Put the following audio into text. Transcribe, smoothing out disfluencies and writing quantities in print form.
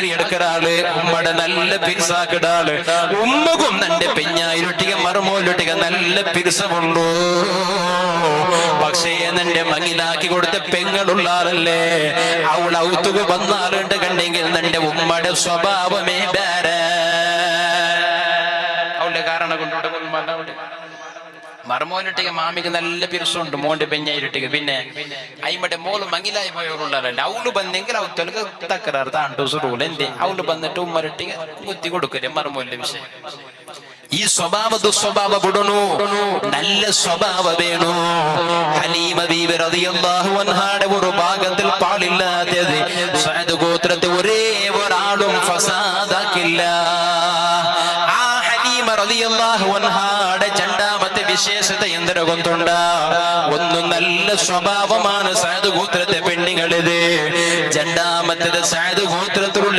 കറി എടുക്കറാള് ഉമ്മടെ നല്ല പിരിസാക്കിടാള് ഉമ്മകും നന്റെ പെഞ്ഞായിരൊട്ടിക മറുമോലൊട്ടിക നല്ല പിരിസമുണ്ടോ പക്ഷേ നിന്റെ മങ്ങിലാക്കി കൊടുത്ത പെങ്ങളുള്ള ആളല്ലേ അവൾ ഔത്തുക വന്നാളുണ്ട് കണ്ടെങ്കിൽ നിന്റെ ഉമ്മയുടെ സ്വഭാവമേ വേറെ അവളുടെ കാരണം കൊണ്ടോട്ടെ മറുമോനിട്ടിക മാമിക്ക് നല്ല പിരിസുണ്ട് മോന്റെ പെഞ്ഞായിരട്ടിക പിന്നെ അയിമടെ മോള് മങ്ങിലായി പോയവരുണ്ടാറല്ലേ അവള് ബന്നെങ്കിൽ അവത്തൽക്ക് തക്കറാറ് താണ്ടു സുറൂല് എന്തേ അവള് ബന്നിട്ട് ഉമ്മരട്ടിക കുത്തി കൊടുക്കല്ലേ മറുമോന്റെ വിഷയം ഈ സ്വഭാവ ദുസ്വഭാവ വിടണു നല്ല സ്വഭാവ വേണു ഹലീമ ബീവി റളിയല്ലാഹു അൻഹായുടെ ഒരു ഭാഗത്തിൽ പാടില്ലാത്തത് സഅദ് ഗോത്രത്തെ ഒരേ ഒരാളും ഫസാദാക്കില്ല ആ ഹലീമ റളിയല്ലാഹു അൻഹായുടെ വിശേഷത എന്തിനകൊണ്ടുണ്ട് ഒന്ന് നല്ല സ്വഭാവമാണ് സഅദ് ഗോത്രത്തെ പെണ്ണുങ്ങളിത് രണ്ടാമത്തേത് സഅദ് ഗോത്രത്തിലുള്ള